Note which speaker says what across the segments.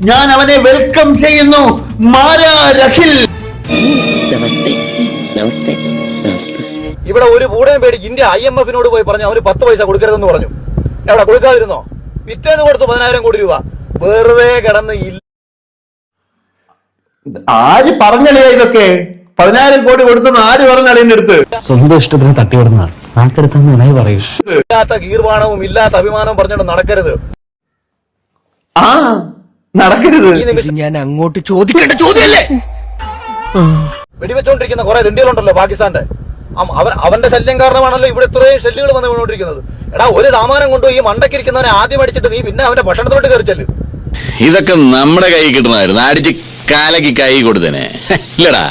Speaker 1: ഞാൻ അവനെ വെൽക്കം ചെയ്യുന്നു. മാരാ രഖിൽ.
Speaker 2: ഇവിടെ ഒരു പൂടനെ പേടി ഇന്ത്യ IMF-നോട് പോയി പറഞ്ഞു അവര് 10 പൈസ കൊടുക്കരുതെന്ന് പറഞ്ഞു. എവിടെ കൊടുക്കാതിരുന്നോ? പിറ്റേന്ന് കൊടുത്തു 10,000 കോടി രൂപ. വെറുതെ കിടന്ന്
Speaker 1: ആര് പറഞ്ഞല്ലേ ഇതൊക്കെ? 10,000 കോടി കൊടുത്തെന്ന് ആര് പറഞ്ഞാലേ എന്റെ അടുത്ത്?
Speaker 3: സ്വന്തം ഇഷ്ടത്തിന് തട്ടിവിടുന്നതാണ്. നാക്കെടുത്താന്ന് പറയൂ.
Speaker 2: ഇല്ലാത്ത ഗീർവാണവും ഇല്ലാത്ത അഭിമാനവും പറഞ്ഞോണ്ട് നടക്കരുത്.
Speaker 1: നടക്കരുത്.
Speaker 3: ഞാൻ അങ്ങോട്ട് ചോദിക്കേണ്ട ചോദ്യമല്ലേ?
Speaker 2: വെടിവെച്ചോണ്ടിരിക്കുന്ന കുറെ ദിണ്ടികളുണ്ടല്ലോ പാകിസ്ഥാന്റെ. അവന്റെ ശല്യം കാരണമാണല്ലോ ഇവിടെ ഇത്രയും ഷെല്ലുകൾ വന്ന് വീണോണ്ടിരിക്കുന്നത്. എടാ, ഒരു സാമാനം കൊണ്ടുപോയി ഈ മണ്ടക്കിരിക്കുന്നവനെ ആദ്യം അടിച്ചിട്ട് നീ പിന്നെ അവന്റെ ഭക്ഷണത്തോട്ട് കയറിച്ചല്.
Speaker 4: ഇതൊക്കെ നമ്മുടെ കൈ കിട്ടണമായിരുന്നു. അടിച്ച് കാലക്ക് കൈ കൊടുത്തേനെ ഇല്ലടാ.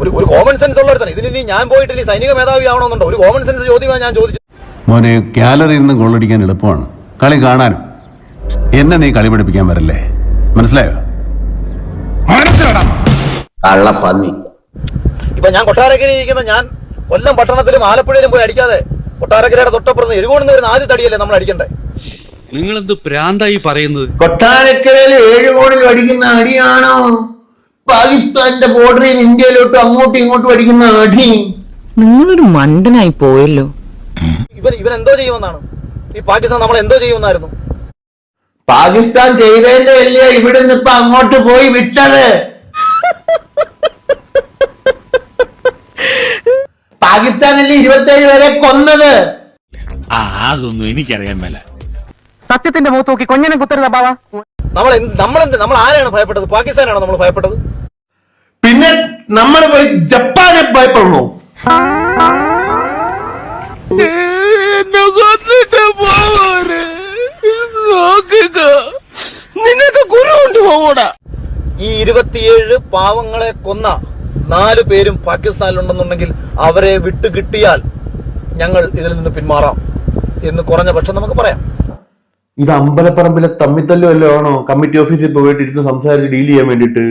Speaker 2: ഒരു കോമൺ സെൻസ് ഉള്ളവരുത്താണ് ഇതിന്. ഞാൻ പോയിട്ട് ഇനി സൈനിക മേധാവി ആവണമെന്നുണ്ടോ? ഒരു കോമൺ സെൻസ് ചോദ്യമാണ് ഞാൻ ചോദിച്ചത്.
Speaker 5: മോനെ, ഗാലറിയിൽ നിന്ന് ഗോളടിക്കാൻ എളുപ്പമാണ്, കളി കാണാനും. എന്നെ നീ കളി പഠിപ്പിക്കാൻ വരല്ലേ, മനസ്സിലായോ?
Speaker 1: കള്ളപ്പന്നി.
Speaker 2: ഇപ്പൊ ഞാൻ കൊട്ടാരക്കരയിൽ ഇരിക്കുന്ന ഞാൻ കൊല്ലം പട്ടണത്തിലും ആലപ്പുഴയിലും പോയി അടിക്കാതെ കൊട്ടാരക്കരയുടെ തൊട്ടപ്പുറത്ത് എഴുകോണെന്ന് വരുന്ന ആദ്യ തടിയല്ലേ നമ്മൾ അടിക്കണ്ടേ?
Speaker 6: നിങ്ങൾ എന്ത് പ്രാന്തായി പറയുന്നത്?
Speaker 1: കൊട്ടാരക്കരയിൽ 7 കോടിൽ അടിക്കുന്ന അടിയാണോ പാകിസ്ഥാന്റെ ബോർഡറിൽ ഇന്ത്യയിലോട്ട് അങ്ങോട്ടും ഇങ്ങോട്ടും അടിക്കുന്ന അടി?
Speaker 7: നിങ്ങളൊരു മണ്ടനായി പോയല്ലോ.
Speaker 2: ഇവൻ എന്തോ ചെയ്യുമെന്നാണ് ഈ പാകിസ്ഥാൻ നമ്മൾ എന്തോ ചെയ്യുമെന്നായിരുന്നു?
Speaker 1: പാകിസ്ഥാൻ ചെയ്തതിന്റെ അല്ലേ ഇവിടുന്ന് ഇപ്പൊ അങ്ങോട്ട് പോയി വിട്ടത്? പാകിസ്ഥാനല്ലേ 27 പേരെ കൊന്നത്?
Speaker 6: അതൊന്നും എനിക്കറിയാൻ മേല.
Speaker 3: സത്യത്തിന്റെ മുഖത്ത് നോക്കി കൊഞ്ഞനം കുത്തരുത ബാവ.
Speaker 2: നമ്മൾ ആരെയാണ് ഭയപ്പെട്ടത്? പാകിസ്ഥാനാണോ നമ്മൾ ഭയപ്പെട്ടത്?
Speaker 1: പിന്നെ നമ്മൾ പോയി ജപ്പാനെ ഭയപ്പെടുന്നു.
Speaker 3: നിനക്ക് ഗുരു കൊണ്ടുപോകൂടാ.
Speaker 2: ഈ 27 പാവങ്ങളെ കൊന്ന 4 പേരും പാകിസ്ഥാനിലുണ്ടെന്നുണ്ടെങ്കിൽ അവരെ വിട്ടു കിട്ടിയാൽ ഞങ്ങൾ ഇതിൽ നിന്ന് പിന്മാറാം എന്ന് കുറഞ്ഞ പക്ഷം നമുക്ക് പറയാം.
Speaker 1: ഇത് അമ്പലപ്പറമ്പിലെ തമ്മിത്തല്ലോ വല്ലോ ആണോ? കമ്മിറ്റി ഓഫീസിൽ പോയിട്ട് ഇരുന്ന് സംസാരിച്ച് ഡീൽ ചെയ്യാൻ വേണ്ടിട്ട്.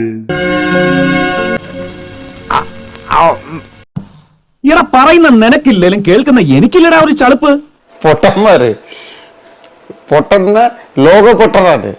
Speaker 8: ഇവിടെ പറയുന്ന നിനക്കില്ലേലും കേൾക്കുന്ന എനിക്കില്ലടാ ഒരു ചളുപ്പ്.
Speaker 9: പൊട്ടന്മാര് പൊട്ടന്ന ലോക പൊട്ടനാണ്.